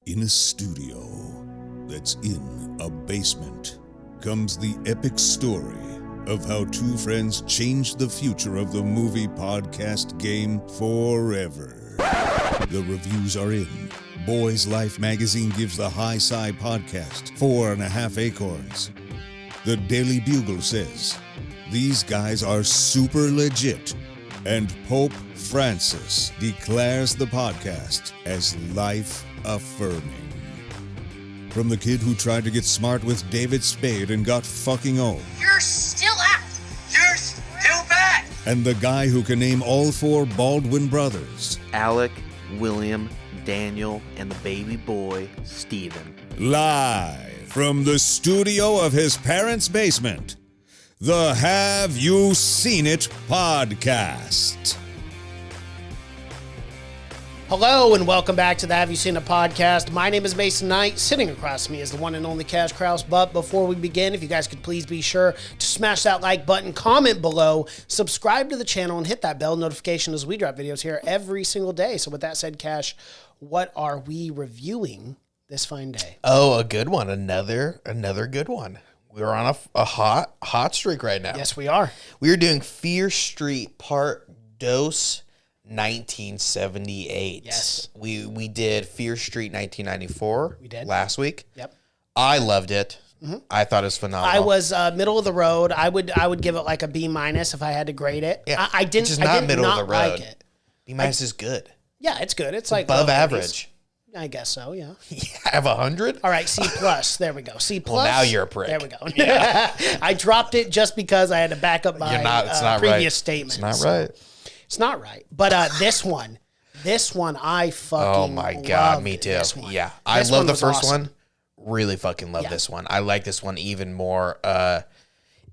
In a studio that's in a basement comes the epic story of how two friends changed the future of the movie podcast game forever. The reviews are in. Boys Life magazine gives the High Sci podcast 4.5 acorns. The Daily Bugle says, these guys are super legit. And Pope Francis declares the podcast as life-affirming. From the kid who tried to get smart with David Spade and got fucking old. You're still out. You're still bad. And the guy who can name all four Baldwin brothers. Alec, William, Daniel, and the baby boy, Stephen. Live from the studio of his parents' basement. The Have You Seen It podcast. Hello and welcome back to the Have You Seen It podcast. My name is Mason Knight. Sitting across from me is the one and only Cash Kraus. But before we begin, if you guys could please be sure to smash that like button, comment below, subscribe to the channel, and hit that bell notification as we drop videos here every single day. So with that said, Cash, what are we reviewing this fine day? Oh, a good one. Another good one. We're on a hot streak right now. Yes, we are. We are doing Fear Street Part Dos 1978. Yes. We did Fear Street 1994. We did. Last week. Yep. I loved it. Mm-hmm. I thought it was phenomenal. I was middle of the road. I would give it like a B- if I had to grade it. Yeah. I didn't. Which is I not did middle not of the road. like it. B- is good. Yeah, it's good. It's like Above low 80s. average. I guess so. Yeah. You have 100? All right, C+. There we go. C+. Well, now you're a prick. There we go. I dropped it just because I had to back up my it's not previous right. statement. It's not right. It's not right. But this one, I fucking Oh my God, loved me too. this one. Yeah. I This love one the was first awesome. one. Really fucking love Yeah. this one. I like this one even more.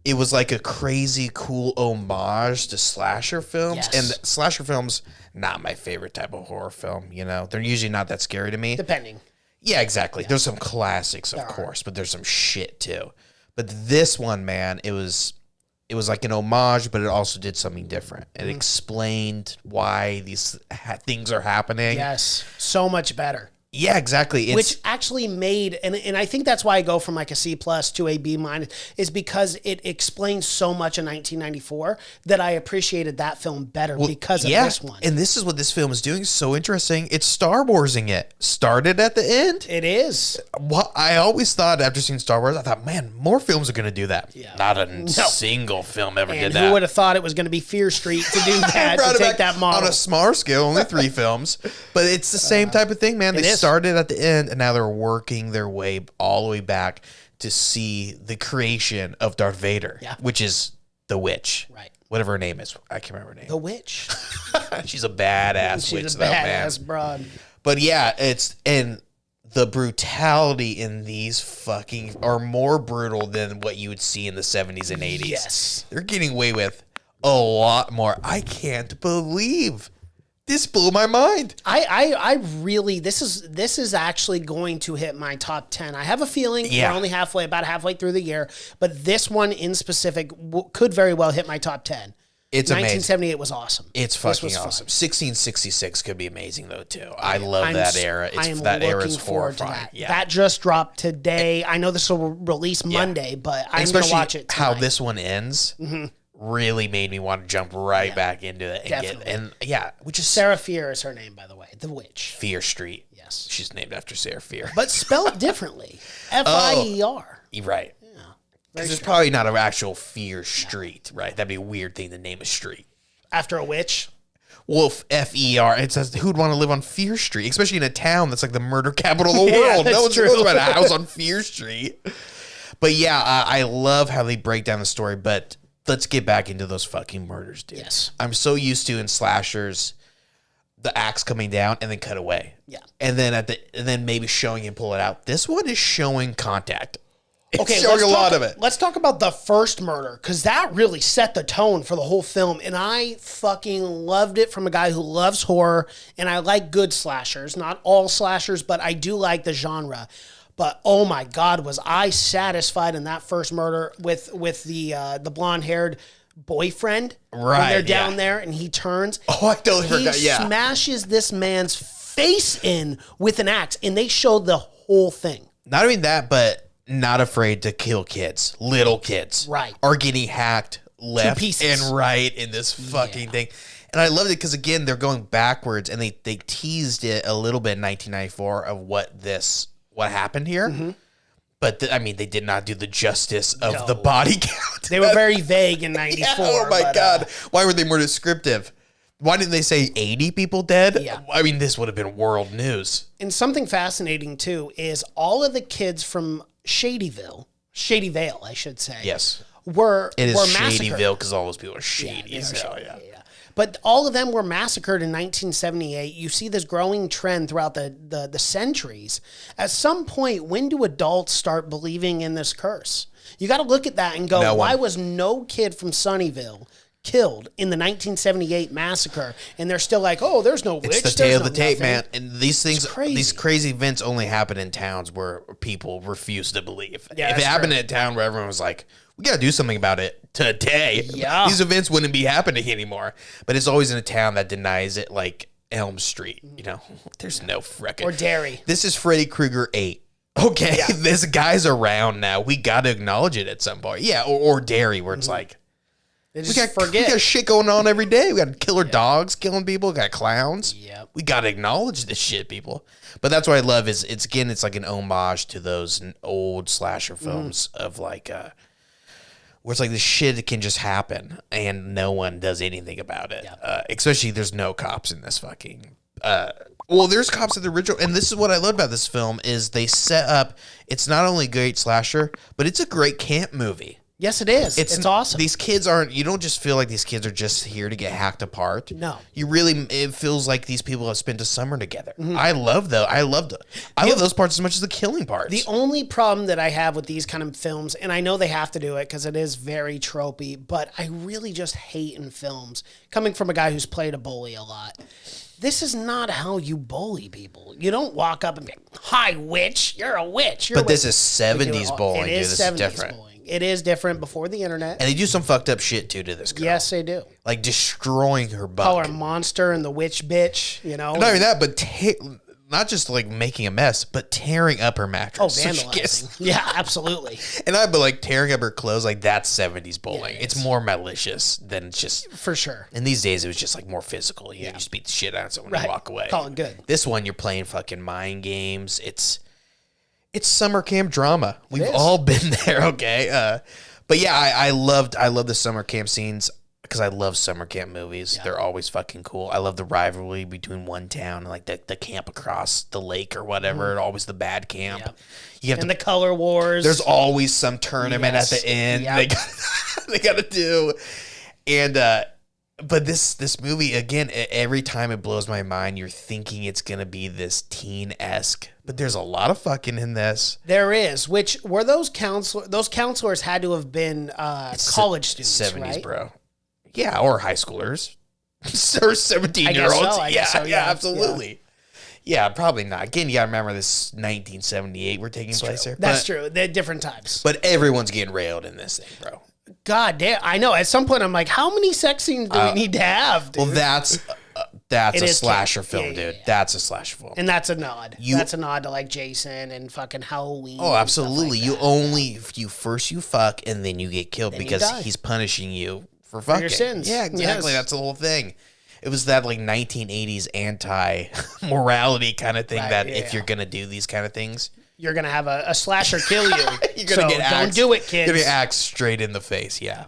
It was like a crazy cool homage to slasher films. Yes. And slasher films, not my favorite type of horror film, you know. They're usually not that scary to me. Depending. Yeah, exactly. There's some classics, of course, but there's some shit too. But this one, man, it was like an homage, but it also did something different. It explained why these things are happening. Yes. So much better. Yeah, exactly. Which actually made, and I think that's why I go from like a C+ to a B-, is because it explains so much in 1994 that I appreciated that film better because of this one. And this is what this film is doing. So interesting. It's Star Warsing it. Started at the end. It is. Well, I always thought after seeing Star Wars, I thought, man, more films are going to do that. Yeah. Not a single film ever And did who that. would have thought it was going to be Fear Street to do that, Brought to it take back that model. on a smaller scale, only 3 films, but it's the same type of thing, man. They is. started at the end, and now they're working their way all the way back to see the creation of Darth Vader, which is the witch, Right. Whatever her name is, I can't remember her name. The witch. She's a badass witch, She's a though, man. badass broad. But yeah, and the brutality in these fucking are more brutal than what you would see in the 70s and 80s. Yes. They're getting away with a lot more. I can't believe this blew my mind. I really, this is actually going to hit my top 10. I have a feeling we're only about halfway through the year, but this one in specific could very well hit my top 10. It's amazing. 1978 was awesome. It's fucking awesome. 1666 could be amazing though too. I love that era. That era is horrifying. That. Yeah. That just dropped today. I know this will release Monday, but I'm going to watch it tonight. How this one ends really made me want to jump right back into it and which is Sarah Fear is her name, by the way, the witch. Fear Street. Yes, she's named after Sarah Fear, but spelled differently. F-I-E-R. You're right. Because there's probably not an actual Fear Street, right? That'd be a weird thing to name a street After a witch. Well, F-E-R. It says, who'd want to live on Fear Street? Especially in a town that's like the murder capital of the world. No one's going to buy a house on Fear Street. But yeah, I love how they break down the story. But let's get back into those fucking murders, dude. Yes. I'm so used to in slashers, the axe coming down and then cut away. Yeah. And then maybe showing him pull it out. This one is showing contact. It's Okay, showing a lot of it. Let's talk about the first murder, because that really set the tone for the whole film, and I fucking loved it from a guy who loves horror, and I like good slashers. Not all slashers, but I do like the genre. But oh my God, was I satisfied in that first murder with the blonde-haired boyfriend. Right, When they're down there and he turns. Oh, I totally forgot, He smashes this man's face in with an axe, and they showed the whole thing. Not even that, but not afraid to kill kids. Little kids. Right. Are getting hacked left pieces. and right in this fucking thing. And I loved it because, again, they're going backwards, and they teased it a little bit in 1994 of what happened here. But, they did not do the justice of the body count. They were very vague in 94. Oh, my God. Why were they more descriptive? Why didn't they say 80 people dead? Yeah. This would have been world news. And something fascinating, too, is all of the kids from Shadyville, I should say. Yes. Were Shadyville massacred. because all those people are shady. Yeah, as hell, yeah. But all of them were massacred in 1978. You see this growing trend throughout the centuries. At some point, when do adults start believing in this curse? You got to look at that and go, why was no kid from Sunnyvale killed in the 1978 massacre? And they're still like, oh, there's no witch. It's the tail of the tape, nothing. man. And these things, crazy. these crazy events only happen in towns where people refuse to believe. Yeah, if it happened in a town where everyone was like, we got to do something about it today, these events wouldn't be happening anymore. But it's always in a town that denies it, like Elm Street. There's no frickin' Or Derry. This is Freddy Krueger 8. Okay, this guy's around now. We got to acknowledge it at some point. Yeah, or Derry, where it's like, They we just got shit going on every day. We got killer dogs killing people. We got clowns. Yep. We got to acknowledge this shit, people. But that's what I love is it's like an homage to those old slasher films of like, where it's like this shit can just happen and no one does anything about it. Especially there's no cops in this fucking. Well, there's cops in the original, and this is what I love about this film is they set up. It's not only a great slasher, but it's a great camp movie. Yes, it is. It's awesome. These kids aren't. You don't just feel like these kids are just here to get hacked apart. No, it feels like these people have spent a summer together. I love I love those parts as much as the killing parts. The only problem that I have with these kind of films, and I know they have to do it because it is very tropey, but I really just hate in films, coming from a guy who's played a bully a lot. This is not how you bully people. You don't walk up and be, hi, witch, you're a witch. But this is 70s bullying, dude. This is different. Bullying. It is different before the internet. And they do some fucked up shit, too, to this girl. Yes, they do. Like destroying her butt. Call her monster and the witch bitch, Not even that, but not just like making a mess, but tearing up her mattress. Oh, vandalizing. Yeah, absolutely. And I'd be like tearing up her clothes, like that's 70s bullying. Yeah, it's more malicious than just. For sure. In these days, it was just like more physical. You just beat the shit out of someone and walk away. Call it good. This one, you're playing fucking mind games. It's summer camp drama. We've all been there, okay? But yeah, I love the summer camp scenes. Because I love summer camp movies. Yeah. They're always fucking cool. I love the rivalry between one town and like the camp across the lake or whatever. Always the bad camp. Yep. You have the color wars. There's always some tournament at the end. Yep. They got to do. And but this movie again, every time it blows my mind. You're thinking it's gonna be this teen-esque, but there's a lot of fucking in this. There is. Which were those counselors? Those counselors had to have been college students, 70s, right? bro. Yeah, or high schoolers. Or 17-year-olds. I guess so, yeah, absolutely. Yeah, probably not. Again, you got to remember this 1978 we're taking place here. That's true. They're different times. But everyone's getting railed in this thing, bro. God damn. I know. At some point, I'm like, how many sex scenes do we need to have, dude? Well, that's a slasher film, dude. Yeah. That's a slasher film. And that's a nod. That's a nod to like Jason and fucking Halloween. Oh, absolutely. Like you fuck and then you get killed because he's punishing you for fucking. Your sins. Yeah, exactly. Yes. That's the whole thing. It was that like 1980s anti-morality kind of thing if you're going to do these kind of things, you're going to have a slasher kill you. You're going to get don't do it, kids. You're going to get axed straight in the face, yeah.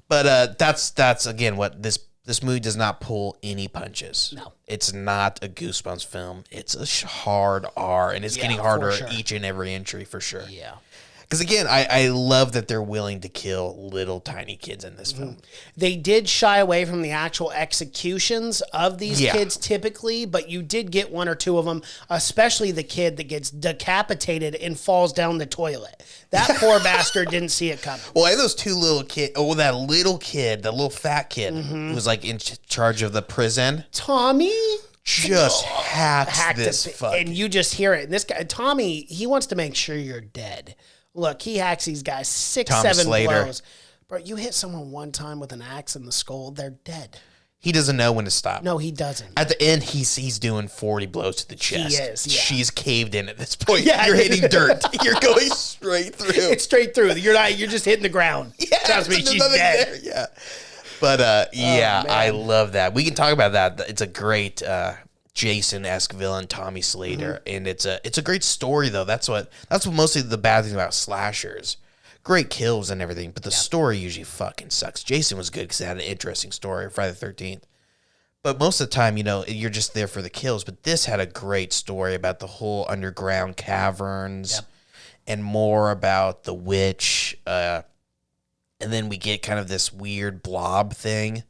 But that's again what this movie does not pull any punches. No. It's not a Goosebumps film. It's a hard R, and it's getting harder each and every entry for sure. Yeah. Because again, I love that they're willing to kill little tiny kids in this film. They did shy away from the actual executions of these kids typically, but you did get one or two of them, especially the kid that gets decapitated and falls down the toilet. That poor bastard didn't see it coming. Well, I had those two little kids. Oh, that little kid, the little fat kid who was like in charge of the prison. Tommy just hacked this fuck. And you just hear it. And this guy, Tommy, he wants to make sure you're dead. Look, he hacks these guys 6, 7 Slater. blows. Bro, you hit someone one time with an axe in the skull, they're dead. He doesn't know when to stop. No, he doesn't. At the end, he's doing 40 blows to the chest. He is, yeah. She's caved in at this point. Yeah. You're hitting dirt. You're going straight through. It's straight through. You're just hitting the ground. Yeah, Trust me, there's she's nothing dead. there. Yeah. But man. I love that. We can talk about that. It's a great Jason-esque villain, Tommy Slater, and it's a great story though. That's what mostly the bad thing about slashers. Great kills and everything, but the story usually fucking sucks. Jason was good because it had an interesting story, Friday the 13th. But most of the time, you're just there for the kills. But this had a great story about the whole underground caverns and more about the witch. And then we get kind of this weird blob thing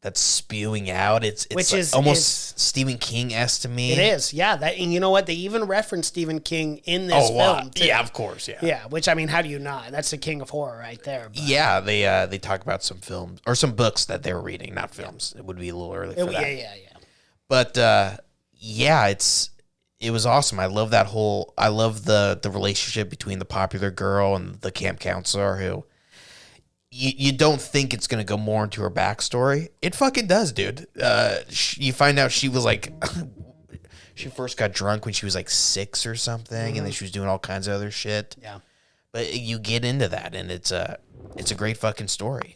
that's spewing out. It's Which like is almost Stephen King-esque to me. It is, yeah. And you know what? They even reference Stephen King in this film, too. Yeah, of course, yeah. Yeah, which, I mean, how do you not? That's the king of horror right there. But. Yeah, they talk about some films or some books that they were reading, not films. It would be a little early for that. Yeah. But it was awesome. I love the relationship between the popular girl and the camp counselor who you don't think it's going to go more into her backstory. It fucking does, dude. You find out she was like, she first got drunk when she was like 6 or something, and then she was doing all kinds of other shit. Yeah. But you get into that, and it's a great fucking story.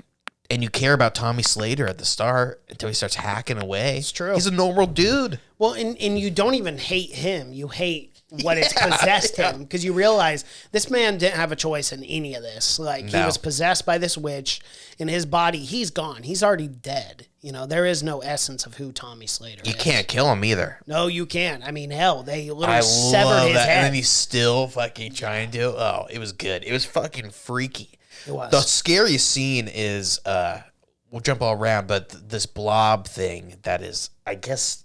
And you care about Tommy Slater at the start until he starts hacking away. It's true. He's a normal dude. Well, and you don't even hate him. You hate what has possessed him, because you realize this man didn't have a choice in any of this. Like, he was possessed by this witch. In his body, he's gone. He's already dead. There is no essence of who Tommy Slater is. You can't kill him either. No, you can't. I mean, hell, they literally severed his head. And then he's still fucking trying to. Oh, it was good. It was fucking freaky. It was. The scariest scene is, we'll jump all around, but this blob thing that is, I guess,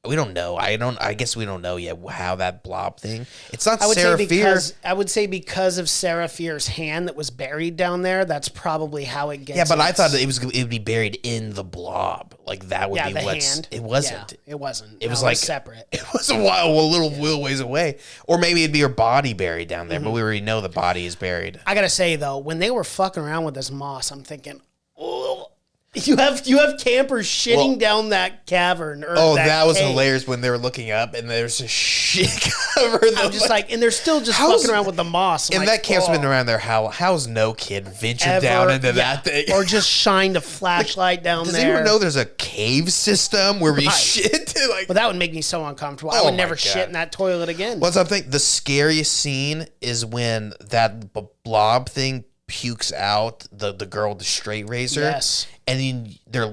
we don't know. I guess we don't know yet how that blob thing. It's not Sarah Fear. I would say because of Sarah Fear's hand that was buried down there, that's probably how it gets. Yeah, but I thought it would be buried in the blob. Like that would be the what's. hand. It wasn't. Yeah, it wasn't. It was like separate. It was a little ways away, or maybe it'd be her body buried down there. But we already know the body is buried. I gotta say though, when they were fucking around with this moss, I'm thinking, oh. You have campers shitting down that cavern. That was cave. hilarious when they were looking up and there's a shit cover. I'm just like, and they're still just fucking around with the moss. And that camp's been around there. How's no kid ventured down into that thing? Or just shined a flashlight down there. Does anyone know there's a cave system where we shit? Well, that would make me so uncomfortable. I would never shit in that toilet again. Well, something. The scariest scene is when that blob thing pukes out the girl with the straight razor. Yes. And then they're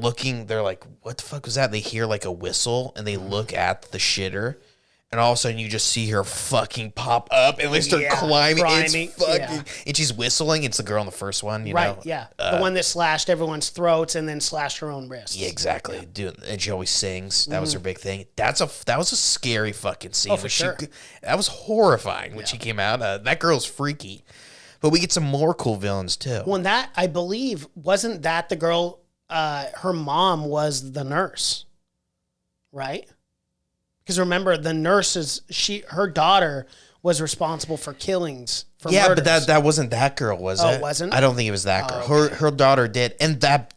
like, what the fuck was that? They hear like a whistle and they look at the shitter, and all of a sudden you just see her fucking pop up and they start climbing. It's fucking, and she's whistling. It's the girl in the first one, you know? Yeah. The one that slashed everyone's throats and then slashed her own wrists. Yeah, exactly. And she always sings. That was her big thing. That was a scary fucking scene. Oh, for sure. That was horrifying when she came out. That girl's freaky. But we get some more cool villains too. Well, and that, I believe, wasn't that the girl, her mom was the nurse, right? Because remember, the nurse her daughter was responsible for killings, for murders. But that wasn't that girl, was it? Oh, it wasn't? I don't think it was that girl. Okay. Her daughter did. And that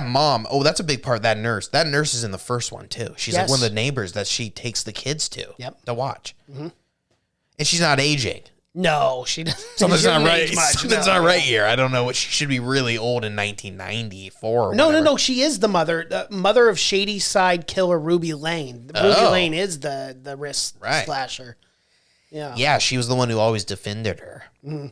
mom, that's a big part, that nurse. That nurse is in the first one too. She's like one of the neighbors that she takes the kids to watch. Mm-hmm. And she's not aging. No, she doesn't. Something's not right. Something's not right here. I don't know. She should be really old in 1994. No. She is the mother of Shady Side killer Ruby Lane. Ruby Lane is the wrist slasher. Yeah. Yeah, she was the one who always defended her. Mm-hmm.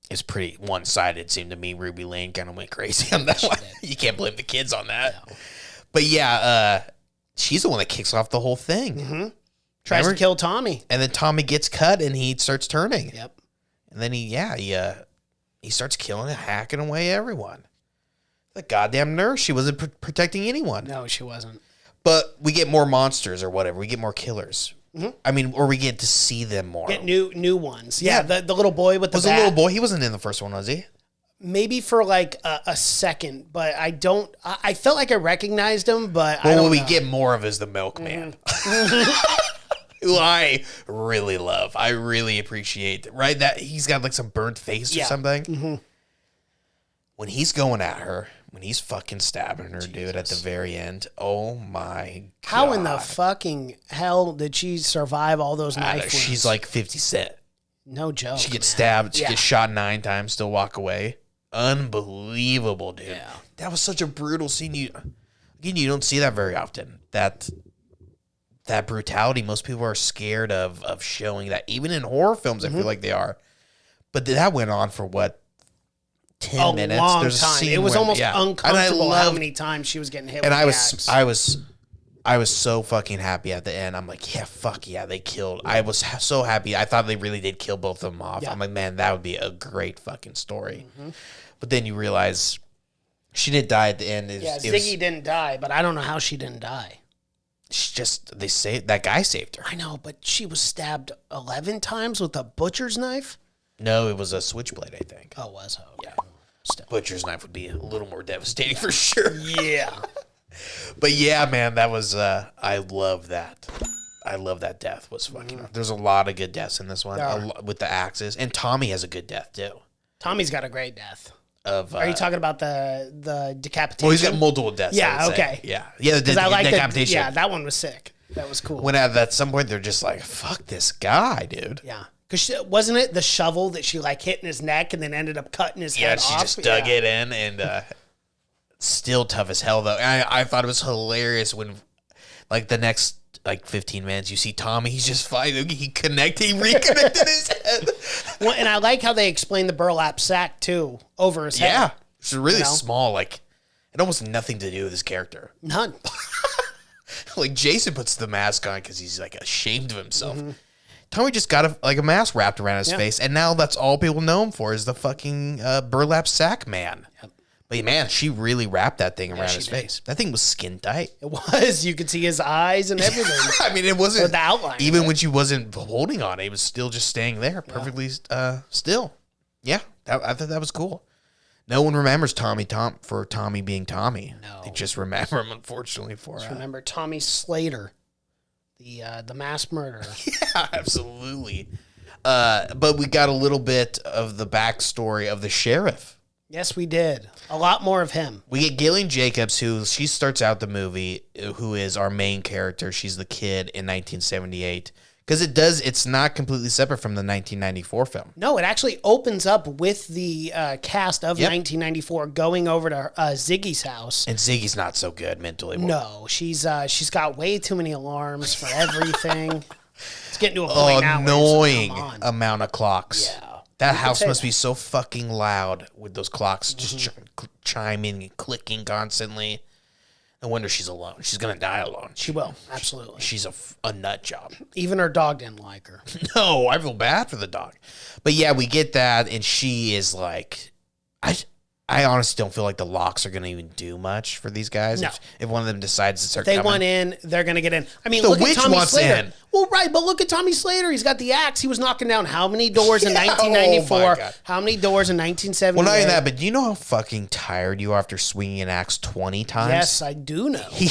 It's pretty one-sided. Seemed to me Ruby Lane kind of went crazy on that one. You can't blame the kids on that. No. But yeah, she's the one that kicks off the whole thing. Mm-hmm. Tries to kill Tommy. And then Tommy gets cut and he starts turning. Yep. And then he starts killing and hacking away everyone. The goddamn nurse, she wasn't protecting anyone. No, she wasn't. But we get more monsters or whatever. We get more killers. Mm-hmm. I mean, or we get to see them more. Get new ones. Yeah, the little boy with the bat. Was a little boy? He wasn't in the first one, was he? Maybe for like a second, but I felt like I recognized him, but I don't know. What we get more of is the milkman. Mm-hmm. Who I really love. I really appreciate, right? That he's got like some burnt face or something. Mm-hmm. When he's going at her, when he's fucking stabbing her, dude, at the very end. Oh my God. How in the fucking hell did she survive all those knife wounds? She's like 50 Cent. No joke. She gets stabbed. She Yeah. gets shot 9 times, still walk away. Unbelievable, dude. Yeah. That was such a brutal scene. You don't see that very often. That brutality, most people are scared of showing that. Even in horror films, I feel like they are. But that went on for what? 10 minutes. Long There's a time. scene It was when- almost yeah. uncomfortable how many times she was getting hit And with I the was, axe. I was so fucking happy at the end. I'm like, yeah, fuck yeah, they killed. I was so happy. I thought they really did kill both of them off. Yeah. I'm like, man, that would be a great fucking story. But then you realize she did die at the end. Ziggy didn't die, but I don't know how she didn't die. That guy saved her. I know, but she was stabbed 11 times with a butcher's knife? No, it was a switchblade, I think. Oh, was it? Okay. Butcher's knife would be a little more devastating for sure. Yeah. But yeah, man, that was, I love that. I love that death was fucking, there's a lot of good deaths in this one with the axes. And Tommy has a good death too. Tommy's got a great death. Are you talking about the decapitation? Well, he's got multiple deaths. Yeah, I would say. okay. Yeah. Yeah, the I like decapitation. Yeah, that one was sick. That was cool. When at some point they're just like, fuck this guy, dude. Yeah. Because wasn't it the shovel that she like hit in his neck and then ended up cutting his head off? Yeah, she just dug it in and still tough as hell though. I thought it was hilarious when like the next like 15 minutes you see Tommy, he's just fighting. He reconnected his head. Well, and I like how they explained the burlap sack too over his head. Yeah. It's really small, like it almost had nothing to do with his character. None. Like Jason puts the mask on because he's like ashamed of himself. Tommy just got a mask wrapped around his face, and now that's all people know him for is the fucking burlap sack man. Yep. But man, she really wrapped that thing around his face. That thing was skin tight. It was. You could see his eyes and everything. I mean, it wasn't the outline. Even when she wasn't holding on it, it was still just staying there, perfectly still. Yeah, I thought that was cool. No one remembers Tommy being Tommy. No. They just remember him, unfortunately, for remember Tommy Slater, the mass murderer. Yeah, absolutely. But we got a little bit of the backstory of the sheriff. Yes, we did. A lot more of him. We get Gillian Jacobs, she starts out the movie, who is our main character. She's the kid in 1978. Because it's not completely separate from the 1994 film. No, it actually opens up with the cast of 1994 going over to Ziggy's house. And Ziggy's not so good mentally. No, she's got way too many alarms for everything. It's getting to a point now. Annoying amount of clocks. Yeah. That house must be so fucking loud with those clocks just chiming and clicking constantly. No wonder she's alone. She's going to die alone. She will. Absolutely. She's a nut job. Even her dog didn't like her. No, I feel bad for the dog. But yeah, we get that, and she is like, I honestly don't feel like the locks are going to even do much for these guys. No. If one of them decides to start They coming. want in, they're going to get in. I mean, The look witch at Tommy wants Slater. in. Well, right, but look at Tommy Slater. He's got the axe. He was knocking down how many doors in 1994? Oh my God. How many doors in 1978? Well, not even that, but do you know how fucking tired you are after swinging an axe 20 times? Yes, I do know. He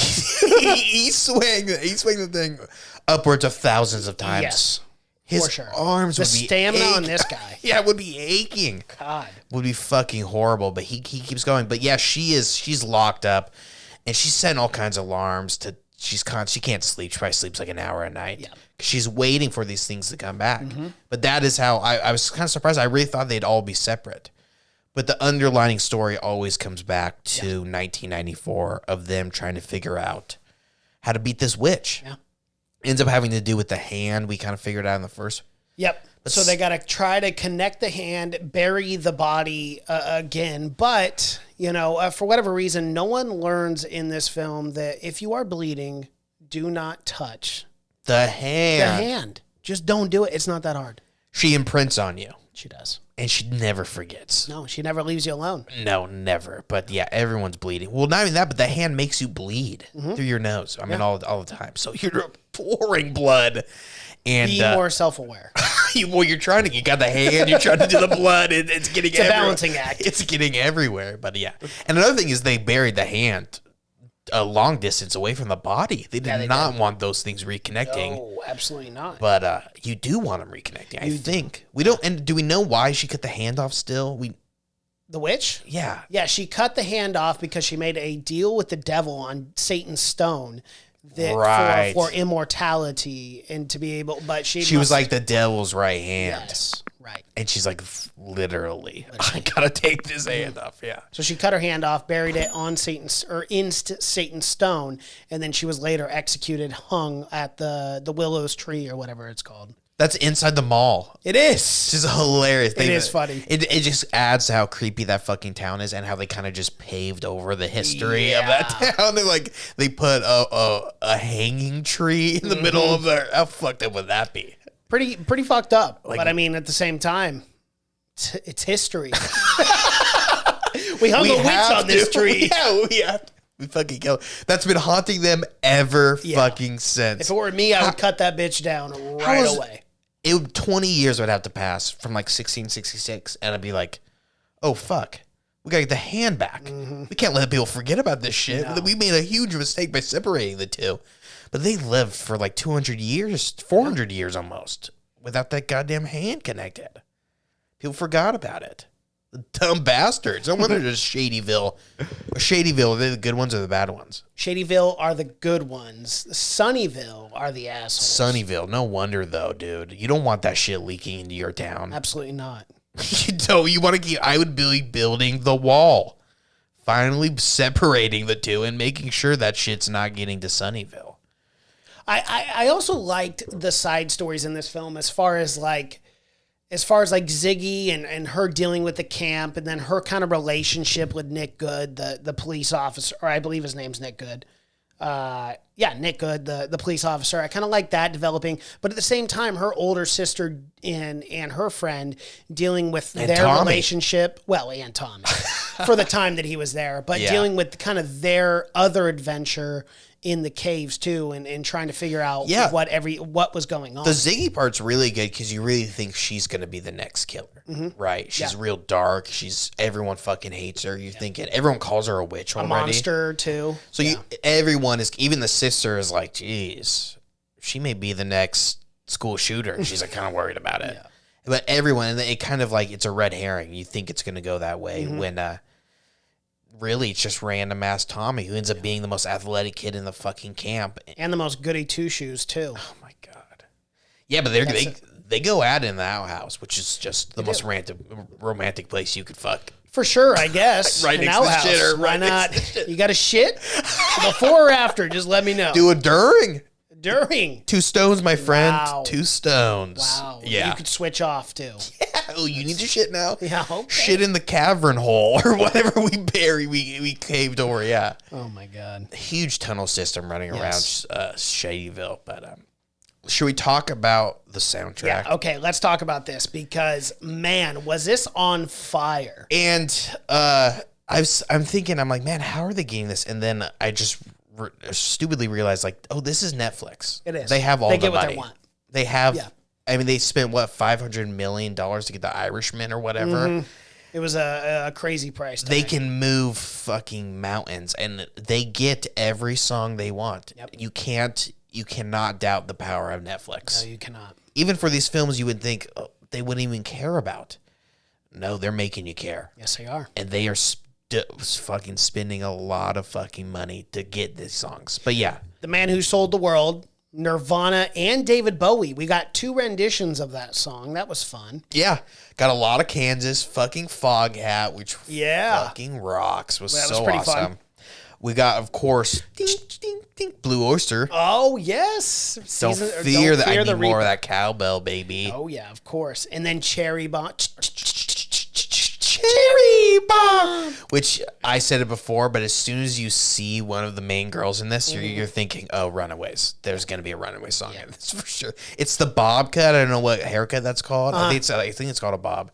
swung the thing upwards of thousands of times. Yes. His For sure. arms The would be stamina on aching. this guy. Yeah, it would be aching. God. Would be fucking horrible, but he keeps going. But yeah, she's locked up, and she's setting all kinds of alarms to. She can't sleep. She probably sleeps like an hour a night. Yeah. She's waiting for these things to come back. But that is how I was kind of surprised. I really thought they'd all be separate. But the underlining story always comes back to 1994 of them trying to figure out how to beat this witch. Yeah. Ends up having to do with the hand. We kind of figured out in the first. Yep. So they got to try to connect the hand, bury the body again. But, for whatever reason, no one learns in this film that if you are bleeding, do not touch The hand. the hand. Just don't do it. It's not that hard. She imprints on you. She does. And she never forgets. No, she never leaves you alone. No, never. But yeah, everyone's bleeding. Well, not even that, but the hand makes you bleed through your nose. I mean, all the time. So you're pouring blood. And Be more self-aware. you're trying to. You got the hand. You're trying to do the blood. It's getting. It's a balancing act. It's getting everywhere. But yeah. And another thing is they buried the hand a long distance away from the body. They did not want those things reconnecting. No, absolutely not. But you do want them reconnecting. I think we don't. And do we know why she cut the hand off? Still, The witch? Yeah. Yeah, she cut the hand off because she made a deal with the devil on Satan's stone that for immortality and to be able, but she was like the devil's right hand. Yes, right. And she's like, literally. I gotta take this hand off. Yeah. So she cut her hand off, buried it on Satan's stone, and then she was later executed, hung at the Willow's tree or whatever it's called. That's inside the mall. It is. It's just hilarious. It is funny. It just adds to how creepy that fucking town is and how they kind of just paved over the history of that town. They put a hanging tree in the middle of their. How fucked up would that be? Pretty fucked up. But I mean, at the same time, it's history. we hung a witch on this tree. Yeah, we have to. We fucking kill. That's been haunting them ever fucking since. If it were me, I would cut that bitch down right away. 20 years would have to pass from like 1666, and I'd be like, oh, fuck. We got to get the hand back. We can't let people forget about this shit. No. We made a huge mistake by separating the two. But they lived for like 200 years, 400 years almost, without that goddamn hand connected. People forgot about it. The dumb bastards. No wonder there's Shadyville. Shadyville, are they the good ones or the bad ones? Shadyville are the good ones. Sunnyvale are the assholes. Sunnyvale. No wonder, though, dude. You don't want that shit leaking into your town. Absolutely not. You don't. You want to keep... I would be building the wall. Finally separating the two and making sure that shit's not getting to Sunnyvale. I also liked the side stories in this film as far as like Ziggy and her dealing with the camp and then her kind of relationship with Nick Good, the police officer, or I believe his name's Nick Good. Nick Good, the police officer. I kind of like that developing. But at the same time, her older sister and her friend dealing with their relationship. Well, and Tommy for the time that he was there. But dealing with kind of their other adventure in the caves too, and trying to figure out what was going on. The Ziggy part's really good because you really think she's going to be the next killer, right? She's real dark. Everyone fucking hates her. You're thinking everyone calls her a witch already. A monster too. So everyone is, even the sister is like, geez, she may be the next school shooter. And she's like kind of worried about it. Yeah. But everyone, and it kind of like it's a red herring. You think it's going to go that way when. Really, it's just random ass Tommy who ends up being the most athletic kid in the fucking camp. And the most goody two shoes, too. Oh, my God. Yeah, but they go at it in the outhouse, which is just the most romantic place you could fuck. For sure, I guess. Right next to the shitter. Why not? You got a shit? Before or after? Just let me know. Do it during. During. 2 stones, my friend. Wow. 2 stones. Wow. Yeah. You could switch off, too. Yeah. Oh, you need to shit now? Yeah, okay. Shit in the cavern hole or whatever we caved over, yeah. Oh, my God. Huge tunnel system running around Shadyville. But should we talk about the soundtrack? Yeah, okay, let's talk about this because, man, was this on fire. And I'm thinking, I'm like, man, how are they getting this? And then I just stupidly realized, like, oh, this is Netflix. It is. They have all the money. They get what they want. They have, I mean, they spent, what, $500 million to get the Irishman or whatever? It was a crazy price tag. They can move fucking mountains, and they get every song they want. Yep. You cannot doubt the power of Netflix. No, you cannot. Even for these films you would think they wouldn't even care about. No, they're making you care. Yes, they are. And they are fucking spending a lot of fucking money to get these songs. But yeah. The Man Who Sold the World, Nirvana, and David Bowie. We got 2 renditions of that song. That was fun. Yeah. Got a lot of Kansas. Fucking Foghat, which fucking rocks. Was so pretty awesome. fun. We got, of course, ding, ding, ding, Blue Oyster. Oh, yes. Don't fear that. I need more of that cowbell, baby. Oh, yeah, of course. And then Cherry Bomb. Cherry Bomb. Which I said it before, but as soon as you see one of the main girls in this, you're thinking, oh, Runaways. There's going to be a Runaway song in this for sure. It's the bob cut. I don't know what haircut that's called. I think it's called a bob.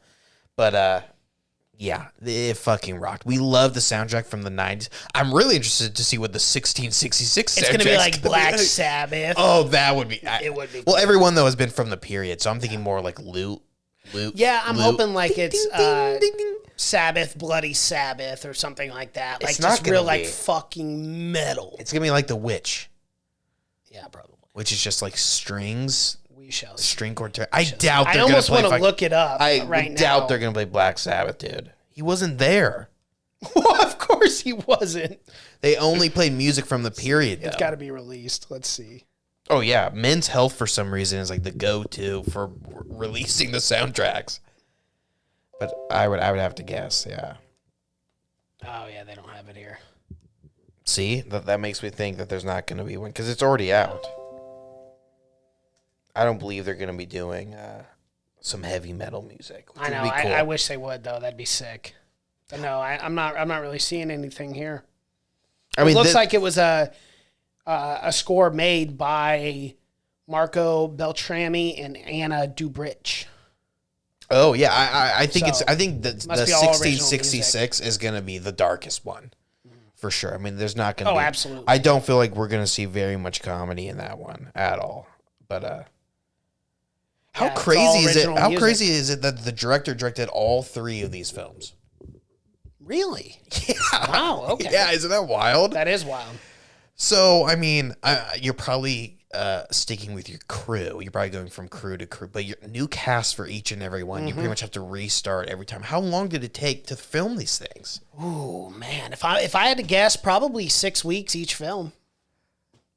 But, yeah, it fucking rocked. We love the soundtrack from the 90s. I'm really interested to see what the 1666 It's going to be like Black Sabbath. Oh, that would be. It would be. Well, everyone, though, has been from the period, so I'm thinking more like Loot. Yeah, I'm hoping like ding, it's ding, ding, ding. Sabbath, Bloody Sabbath, or something like that. Like It's not just gonna real, be. like fucking metal. It's going to be like The Witch, Yeah, probably. which is just like strings. We shall see. String quartet. I doubt I they're going to almost play. want to look it up right now. doubt they're going to play Black Sabbath, dude. He wasn't there. Well, of course he wasn't. They only played music from the period, though. It's got to be released. Let's see. Oh, yeah. Men's Health, for some reason, is like the go-to for releasing the soundtracks. But I would have to guess, yeah. Oh, yeah, they don't have it here. See? That makes me think that there's not going to be one, because it's already out. I don't believe they're going to be doing some heavy metal music. I know. Cool. I wish they would, though. That'd be sick. But no, I'm not really seeing anything here. I mean, it looks like it was a score made by Marco Beltrami and Anna Dubrich. Oh yeah, I think so, I think the 1666 is going to be the darkest one for sure. I mean, there's not going to be. Oh, absolutely. I don't feel like we're going to see very much comedy in that one at all. But how crazy is it? How music. Crazy is it that the director directed all 3 of these films? Really? Yeah. Wow. Okay. Yeah, isn't that wild? That is wild. So, I mean, you're probably sticking with your crew. You're probably going from crew to crew, but your new cast for each and every one. Mm-hmm. You pretty much have to restart every time. How long did it take to film these things? Ooh, man. If I had to guess, probably 6 weeks each film.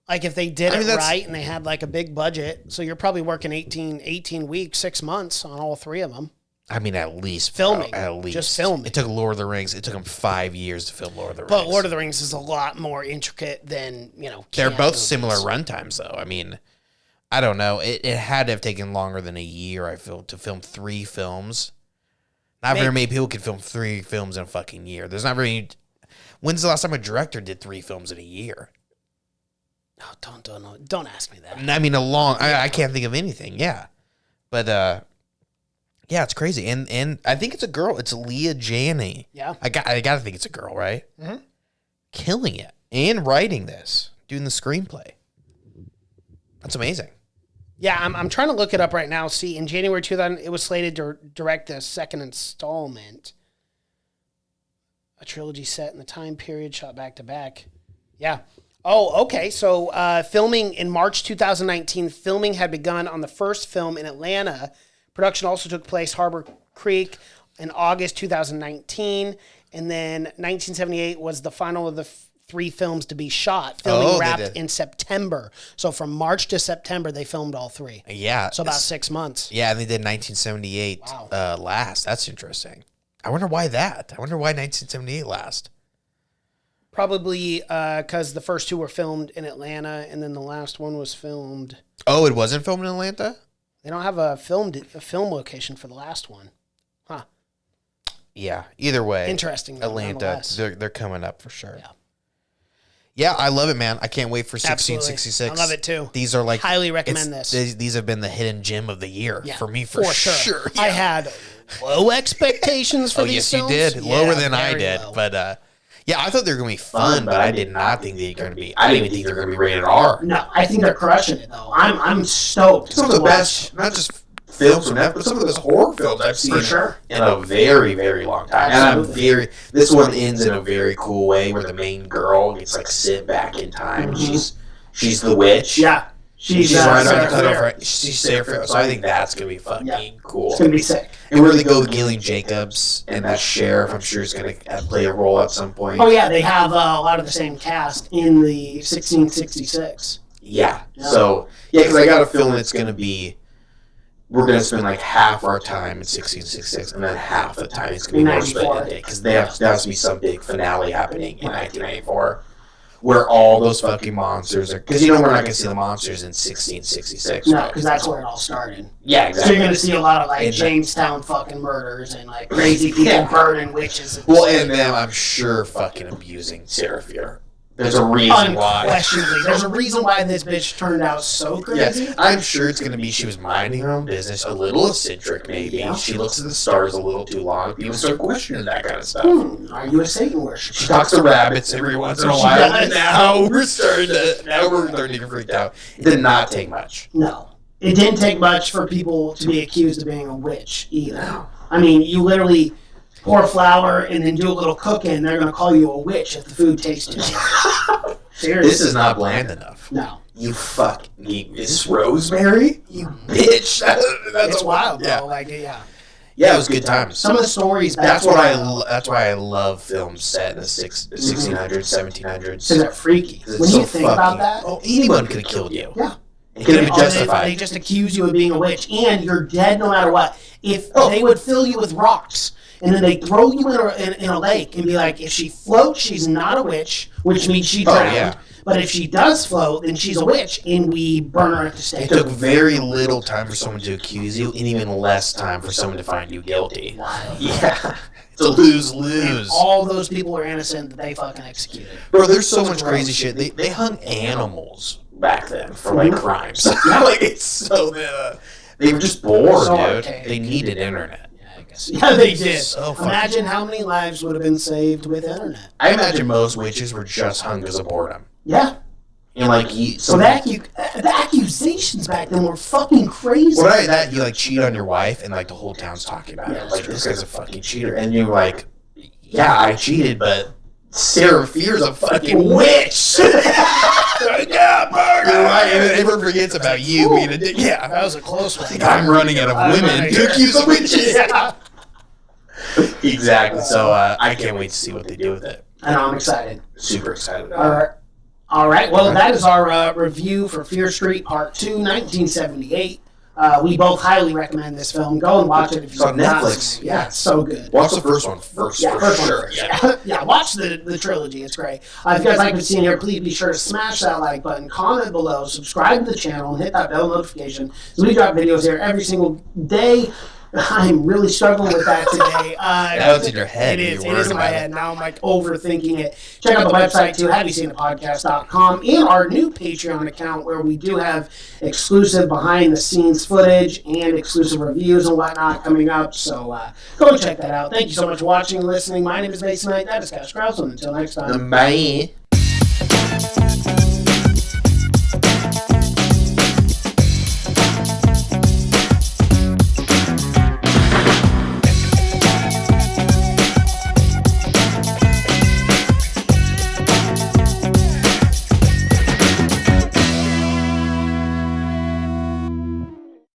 Like if they did it right and they had like a big budget, so you're probably working 18 weeks, 6 months on all 3 of them. I mean, at least filming. At least. Just filming. It took Lord of the Rings. It took them 5 years to film Lord of the Rings. But Lord of the Rings is a lot more intricate than, They're both similar runtimes, though. I mean, I don't know. It had to have taken longer than a year, I feel, to film 3 films. Not very many people can film 3 films in a fucking year. There's not very... When's the last time a director did 3 films in a year? No, don't ask me that. I mean, I can't think of anything, yeah. But, yeah, it's crazy. And I think it's a girl. It's Leah Janney. Yeah. I gotta think it's a girl, right? Mm-hmm. Killing it. And writing this. Doing the screenplay. That's amazing. Yeah, I'm trying to look it up right now. See, in January 2000, it was slated to direct the second installment. A trilogy set in the time period, shot back to back. Yeah. Oh, okay. So filming in March 2019, filming had begun on the first film in Atlanta. Production also took place Harbor Creek in August 2019. And then 1978 was the final of the 3 films to be shot. Filming wrapped in September. So from March to September, they filmed all 3. Yeah. So about 6 months. Yeah, and they did 1978 last. That's interesting. I wonder why that. I wonder why 1978 last. Probably because the first 2 were filmed in Atlanta, and then the last one was filmed. Oh, it wasn't filmed in Atlanta? They don't have a film location for the last one. Huh. Yeah, either way. Interesting. Atlanta, they're coming up for sure. Yeah. Yeah, I love it, man. I can't wait for 1666. I love it too. These are like highly recommend this. These have been the hidden gem of the year for me for sure. Yeah. I had low expectations for these films. Yes, you did. Lower than I did. Low. But yeah, I thought they were going to be fun, but I did not think they were going to be. I didn't even think they were going to be rated R. No, I think they're crushing it though. I'm stoked. Some of the best, not just films from Netflix, but some of the best horror films I've seen in a very, very long time. Absolutely. And this one ends in a very cool way where the main girl gets like sent back in time. Mm-hmm. She's the witch. Yeah. She's right on the cutoff. She's Sarah. So I think that's going to be fucking cool. It's going to be sick. And where they go with Gillian Jacobs and that sheriff, I'm sure is going to play a role at some point. Oh, yeah. They have a lot of the same cast in the 1666. Yeah. So, yeah, because I got a feeling it's going to be, we're going to spend like half our time in 1666 and then half the time it's going to be more split day. Because there has to be some big finale happening in 1994. Where all those fucking monsters are... Because, we're not going to see the monsters in 1666. No, because that's where it all started. Yeah, exactly. So you're going to see a lot of, like, Jamestown fucking murders and, like, crazy people burning witches. And them, I'm sure, fucking abusing Sarah Fear. There's a reason why. Unquestionably. There's a reason why this bitch turned out so crazy. Yeah, I'm sure it's going to be she was minding her own business, a little eccentric maybe. Yeah. She looks at the stars a little too long. People start questioning that kind of stuff. Are you a Satan worshiper? She talks to rabbits every once in a while. And now we're starting to get freaked out. It did not take much. No. It didn't take much for people to be accused of being a witch either. No. I mean, you literally pour flour and then do a little cooking, they're going to call you a witch if the food tastes too good. Seriously. This is not bland enough. No. You fuck. Is this rosemary? You bitch. That's wild, bro. Like, yeah. Yeah, it was good times. Some of the stories. That's why I love films set in the 1600s, 1700s. Because they're freaky. When you think about that, anyone could have killed you. Yeah. It could have been justified. They just accuse you of being a witch, and you're dead no matter what. If they would fill you with rocks, and then they throw you in a lake and be like, if she floats, she's not a witch, which means she drowned. Yeah. But if she does float, then she's a witch, and we burn her at the stake. It took very little time for someone to accuse you, and even less time for someone to find you guilty. Yeah. It's a lose-lose. All those people were innocent that they fucking executed. Bro, there's so much crazy shit. They hung animals back then for, like, crimes. Like, it's so... they were just bored, dude. Archaic. They needed internet. Yeah, they did. So imagine how many lives would have been saved with internet. I imagine most witches were just hung because of boredom. Yeah. And like, the accusations back then were fucking crazy. Well, you like cheat on your wife, and like the whole town's talking about it. Like, this guy's a fucking cheater, and you're like, yeah, I cheated, but Sarah Fear's a fucking witch. Yeah, murder. You're right, and everyone forgets about you being a dick. Yeah, that was a close one. I'm running out of women to accuse of witches. Yeah. Exactly. So I can't wait to see what they do with it. And I'm excited. Super excited. All right. Well, that is our review for Fear Street Part 2, 1978. We both highly recommend this film. Go and watch it if you've on Netflix. Yeah, it's so good. Watch the first one first. Yeah, for sure. Yeah, watch the trilogy. It's great. If you guys like what you've seen here, please be sure to smash that like button, comment below, subscribe to the channel, and hit that bell notification. So we drop videos here every single day. I'm really struggling with that today. Now it's in your head. It is in my head. Now I'm like overthinking it. Check out the website too, haveyouseenthepodcast.com, and our new Patreon account where we do have exclusive behind the scenes footage and exclusive reviews and whatnot coming up. So go and check that out. Thank you so much for watching and listening. My name is Mason Knight. That is Cash Krause. Until next time. Bye.